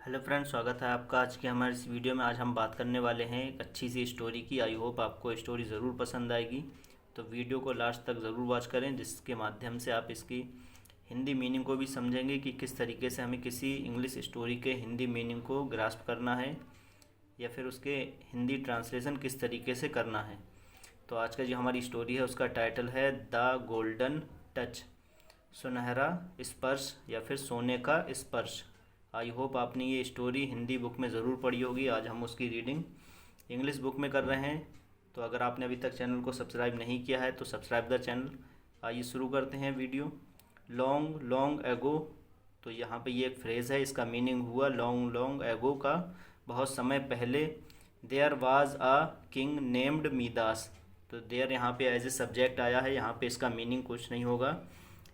Hello friends, स्वागत है आपका आज के हमारे इस वीडियो में। आज हम बात करने वाले हैं एक अच्छी सी स्टोरी की। आई होप आपको स्टोरी ज़रूर पसंद आएगी, तो वीडियो को लास्ट तक ज़रूर वॉच करें, जिसके माध्यम से आप इसकी हिंदी मीनिंग को भी समझेंगे कि किस तरीके से हमें किसी इंग्लिश स्टोरी के हिंदी मीनिंग को ग्रास्प करना है या फिर उसके हिंदी ट्रांसलेशन किस तरीके से करना है। तो आज का जो हमारी स्टोरी है उसका टाइटल है द गोल्डन टच, सुनहरा स्पर्श या फिर सोने का स्पर्श। आई होप आपने ये स्टोरी हिंदी बुक में ज़रूर पढ़ी होगी। आज हम उसकी रीडिंग इंग्लिश बुक में कर रहे हैं। तो अगर आपने अभी तक चैनल को सब्सक्राइब नहीं किया है तो सब्सक्राइब द चैनल। आइए शुरू करते हैं वीडियो। लॉन्ग लॉन्ग एगो, तो यहाँ पे ये एक फ्रेज़ है, इसका मीनिंग हुआ लॉन्ग लॉन्ग एगो का बहुत समय पहले। There was a king named Midas, तो देयर यहाँ पे एज ए सब्जेक्ट आया है, यहाँ पे इसका मीनिंग कुछ नहीं होगा।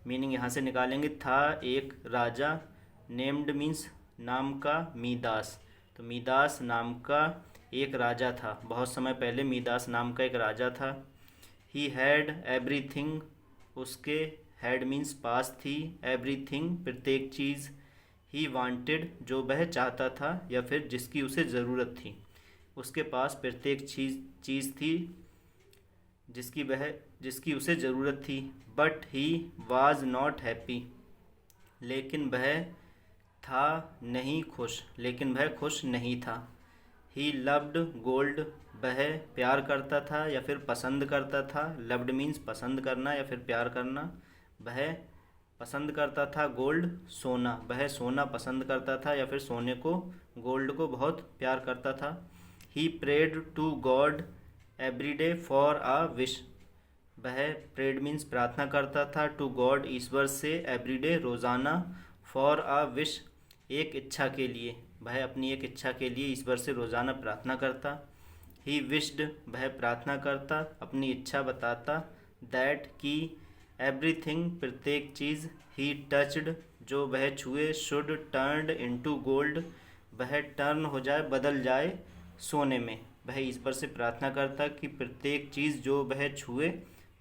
मीनिंग यहाँ से निकालेंगे, था एक राजा, नेम्ड मीन्स नाम का, मीदास तो मीदास नाम का एक राजा था। बहुत समय पहले मीदास नाम का एक राजा था। ही हैड एवरीथिंग, उसके हैड मीन्स पास थी, एवरीथिंग प्रत्येक चीज़, ही वांटेड जो वह चाहता था या फिर जिसकी उसे ज़रूरत थी। उसके पास प्रत्येक चीज़ थी जिसकी उसे ज़रूरत थी। But he was not happy, लेकिन वह था नहीं खुश, लेकिन वह खुश नहीं था। ही लव्ड गोल्ड, वह प्यार करता था या फिर पसंद करता था। लव्ड मीन्स पसंद करना या फिर प्यार करना। वह पसंद करता था गोल्ड, सोना, वह सोना पसंद करता था या फिर सोने को, गोल्ड को बहुत प्यार करता था। He prayed to God every day for a wish, वह प्रेड मीन्स प्रार्थना करता था, टू गॉड ईश्वर से, एवरीडे रोज़ाना, फॉर आ विश एक इच्छा के लिए, वह अपनी एक इच्छा के लिए ईश्वर से रोज़ाना प्रार्थना करता। ही विश्ड, वह प्रार्थना करता, अपनी इच्छा बताता। दैट की एवरीथिंग प्रत्येक चीज़, ही टच्ड जो वह छुए, शुड टर्न्ड इनटू गोल्ड वह टर्न हो जाए, बदल जाए सोने में। वह ईश्वर से प्रार्थना करता कि प्रत्येक चीज़ जो वह छुए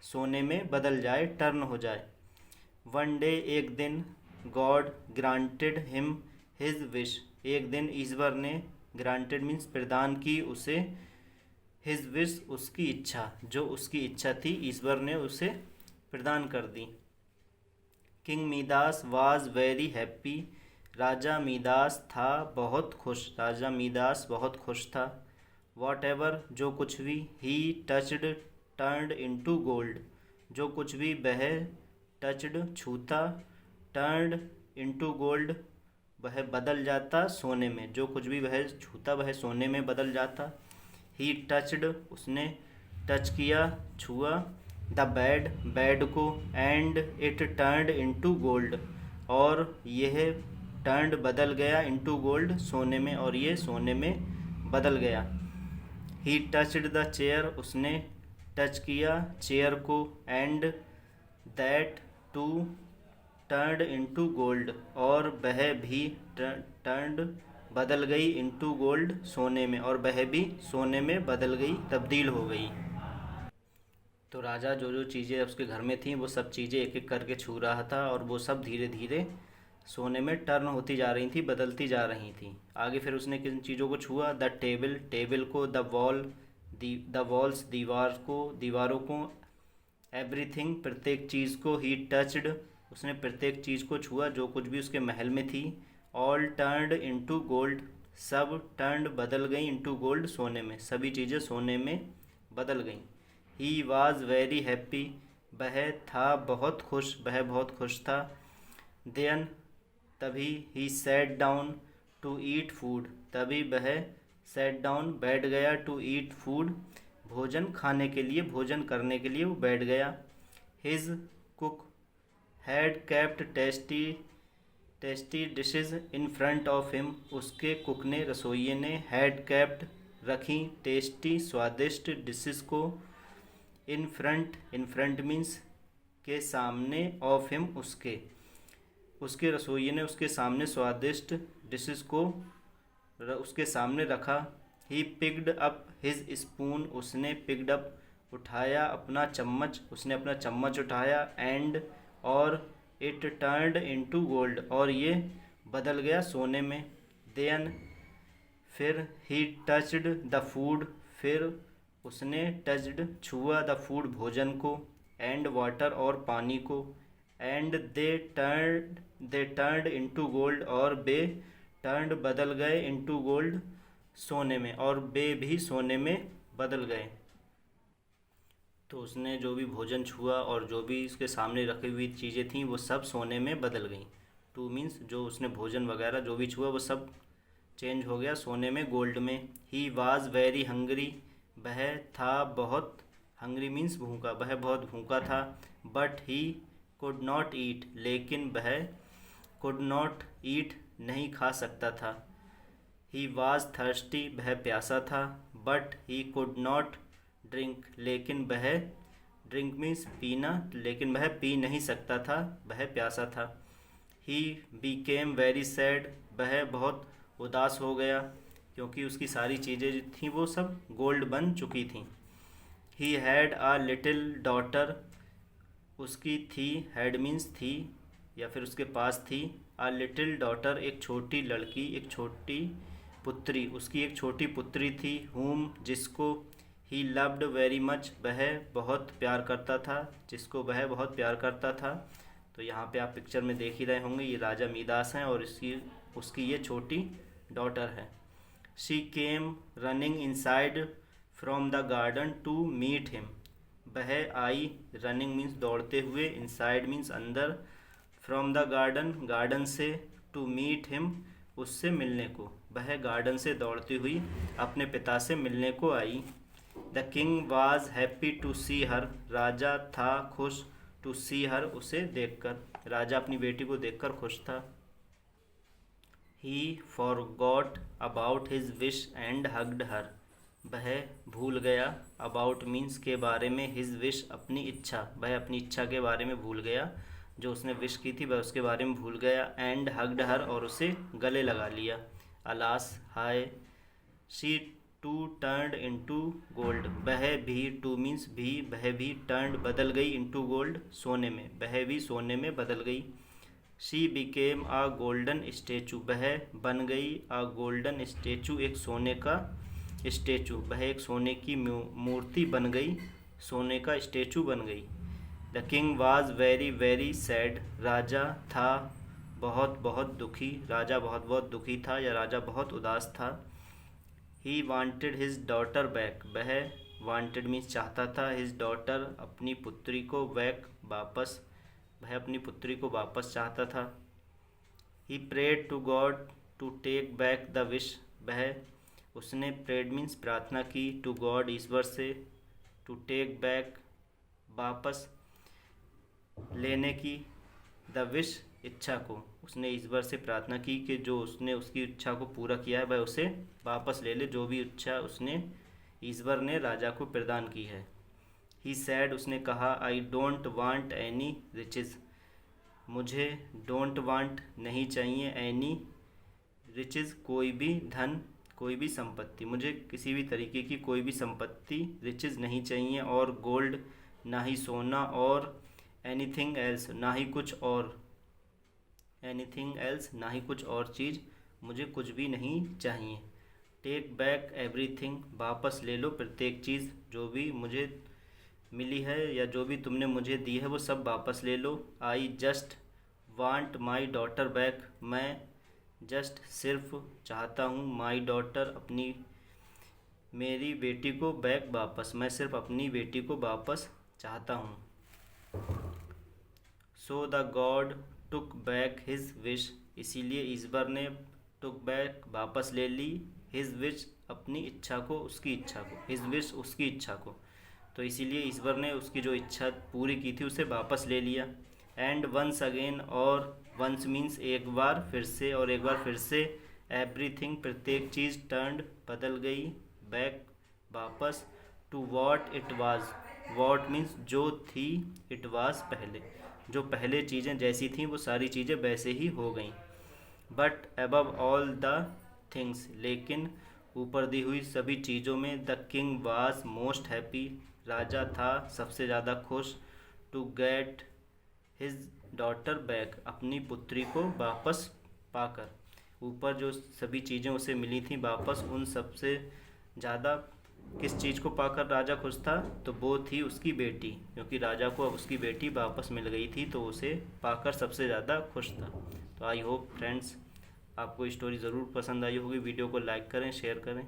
सोने में बदल जाए, टर्न हो जाए। वन डे एक दिन, God granted him his wish, एक दिन ईश्वर ने, ग्रांटेड मीन्स प्रदान की उसे, हिज विश उसकी इच्छा, जो उसकी इच्छा थी ईश्वर ने उसे प्रदान कर दी। किंग मीदास वाज वेरी हैप्पी, राजा मीदास था बहुत खुश, राजा मीदास बहुत खुश था। वॉट एवर जो कुछ भी, ही टचड टर्न्ड इनटू गोल्ड जो कुछ भी वह टचड छूता, टर्न्ड इनटू गोल्ड वह बदल जाता सोने में, जो कुछ भी वह छूता वह सोने में बदल जाता। ही टचड उसने टच किया, छुआ, द बेड बेड को, and it turned into gold और यह टर्न्ड बदल गया, इनटू गोल्ड सोने में, और ये सोने में बदल गया। ही टचड द चेयर, उसने टच किया चेयर को, and that too turned into gold और वह भी टर्न्ड बदल गई, इनटू गोल्ड सोने में, और वह भी सोने में बदल गई, तब्दील हो गई। तो राजा जो जो चीज़ें उसके घर में थीं वो सब चीज़ें एक एक करके छू रहा था और वो सब धीरे धीरे सोने में टर्न होती जा रही थी, बदलती जा रही थी। आगे फिर उसने किन चीज़ों को छुआ, द टेबल टेबल को, द वॉल द वॉल्स दीवार को, दीवारों को, एवरीथिंग प्रत्येक चीज़ को, ही टचड उसने प्रत्येक चीज़ को छुआ जो कुछ भी उसके महल में थी। ऑल टर्न्ड इनटू गोल्ड सब टर्न्ड बदल गई, इनटू गोल्ड सोने में, सभी चीज़ें सोने में बदल गईं। ही वाज वेरी हैप्पी वह था बहुत खुश, वह बहुत खुश था। देन तभी, he sat down to eat food तभी वह सैट डाउन बैठ गया, टू ईट फूड भोजन खाने के लिए, भोजन करने के लिए वो बैठ गया। His cook had kept tasty dishes in front of him उसके कुक ने, रसोइये ने, हैड केप्ट रखी, टेस्टी स्वादिष्ट डिशेज को, इन फ्रंट मीन्स के सामने, ऑफ हिम उसके रसोइये ने उसके सामने स्वादिष्ट डिशेज को उसके सामने रखा। He picked up his spoon उसने पिक्ड अप उठाया अपना चम्मच, उसने अपना चम्मच उठाया, एंड और इट टर्न्ड इनटू गोल्ड और ये बदल गया सोने में। देन फिर ही टच्ड द फूड, फिर उसने टच्ड छुआ द फूड भोजन को, एंड वाटर और पानी को, and they turned into gold और वे टर्न्ड बदल गए, इनटू गोल्ड सोने में, और वे भी सोने में बदल गए। तो उसने जो भी भोजन छुआ और जो भी उसके सामने रखी हुई चीज़ें थीं वो सब सोने में बदल गईं। टू मीन्स जो उसने भोजन वगैरह जो भी छुआ वो सब चेंज हो गया सोने में, गोल्ड में। ही वॉज वेरी हंग्री, वह था बहुत, हंग्री मीन्स भूखा, वह बहुत भूखा था। But he could not eat, लेकिन वह कुड नॉट ईट नहीं खा सकता था। ही वॉज थर्स्टी, वह प्यासा था। But he could not drink, लेकिन वह, ड्रिंक मीन्स पीना, लेकिन वह पी नहीं सकता था, वह प्यासा था। ही बीकेम वेरी सैड, वह बहुत उदास हो गया क्योंकि उसकी सारी चीज़ें जो थीं वो सब गोल्ड बन चुकी थीं। He had uh little daughter, उसकी थी, हैड मीन्स थी या फिर उसके पास थी, आ लिटिल डॉटर एक छोटी लड़की, एक छोटी पुत्री, उसकी एक छोटी पुत्री थी। हुम जिसको, ही लव्ड वेरी मच, वह बहुत प्यार करता था, जिसको वह बहुत प्यार करता था। तो यहाँ पे आप पिक्चर में देख ही रहे होंगे ये राजा मीदास हैं और उसकी ये छोटी डॉटर है। She came running inside from the garden to meet him, वह आई, रनिंग मीन्स दौड़ते हुए, इनसाइड मीन्स अंदर, फ्रॉम द गार्डन गार्डन से, टू मीट हिम उससे मिलने को, वह गार्डन से दौड़ती हुई अपने पिता से मिलने को आई। The king was happy to see her, राजा था खुश, टू सी हर उसे देखकर, राजा अपनी बेटी को देखकर खुश था। He forgot about his wish and hugged her, वह भूल गया, अबाउट मीन्स के बारे में, हिज विश अपनी इच्छा, वह अपनी इच्छा के बारे में भूल गया, जो उसने विश की थी वह उसके बारे में भूल गया। एंड हग्ड हर और उसे गले लगा लिया। अलास हाय, she too turned into gold, वह भी, टू मीन्स भी, वह भी, टर्न्ड बदल गई, इनटू गोल्ड सोने में, वह भी सोने में बदल गई। She became a golden statue, वह बन गई, आ गोल्डन स्टेचू एक सोने का स्टेचू, वह एक सोने की मूर्ति बन गई, सोने का स्टेचू बन गई। The king was very very sad, राजा था बहुत बहुत दुखी, राजा बहुत बहुत दुखी था या राजा बहुत उदास था। He wanted his daughter back, वह, वांटेड मीन्स चाहता था, हिज डॉटर अपनी पुत्री को, बैक वापस, वह अपनी पुत्री को वापस चाहता था। He prayed to God to take back the wish, वह, उसने प्रेड मीन्स प्रार्थना की, टू गॉड ईश्वर से, टू टेक बैक वापस लेने की, द विश इच्छा को, उसने ईश्वर से प्रार्थना की कि जो उसने उसकी इच्छा को पूरा किया है वह उसे वापस ले ले, जो भी इच्छा उसने ईश्वर ने राजा को प्रदान की है। ही सैड, उसने कहा, I don't want any riches, मुझे डोंट वांट नहीं चाहिए, एनी रिचेस कोई भी धन, कोई भी संपत्ति, मुझे किसी भी तरीके की कोई भी संपत्ति, रिचेस नहीं चाहिए, और गोल्ड ना ही सोना, और एनीथिंग एल्स ना ही कुछ और, एनीथिंग एल्स ना ही कुछ और चीज़, मुझे कुछ भी नहीं चाहिए। टेक बैक एवरीथिंग, वापस ले लो प्रत्येक चीज़, जो भी मुझे मिली है या जो भी तुमने मुझे दी है वो सब वापस ले लो। I just want my daughter back, मैं जस्ट सिर्फ चाहता हूँ, माई डॉटर अपनी, मेरी बेटी को, बैक वापस, मैं सिर्फ अपनी बेटी को वापस चाहता हूँ। So the God took back his wish, इसीलिए ईश्वर ने टुक बैक वापस ले ली, हिज विश अपनी इच्छा को, उसकी इच्छा को, हिज विश उसकी इच्छा को, तो इसीलिए ईश्वर ने उसकी जो इच्छा पूरी की थी उसे वापस ले लिया। एंड वंस अगेन, और वंस मीन्स एक बार फिर से, और एक बार फिर से, एवरीथिंग प्रत्येक चीज़, टर्न्ड बदल गई, बैक वापस, to what it was, what means जो थी, इट वाज पहले, जो पहले चीज़ें जैसी थीं वो सारी चीज़ें वैसे ही हो गईं। But above all the things, लेकिन ऊपर दी हुई सभी चीज़ों में, the king was most happy, राजा था सबसे ज़्यादा खुश, to get his daughter back, अपनी पुत्री को वापस पाकर। ऊपर जो सभी चीज़ें उसे मिली थी वापस, उन सबसे ज़्यादा किस चीज़ को पाकर राजा खुश था? तो वो थी उसकी बेटी, क्योंकि राजा को अब उसकी बेटी वापस मिल गई थी तो उसे पाकर सबसे ज़्यादा खुश था। तो आई होप फ्रेंड्स आपको स्टोरी ज़रूर पसंद आई होगी। वीडियो को लाइक करें, शेयर करें।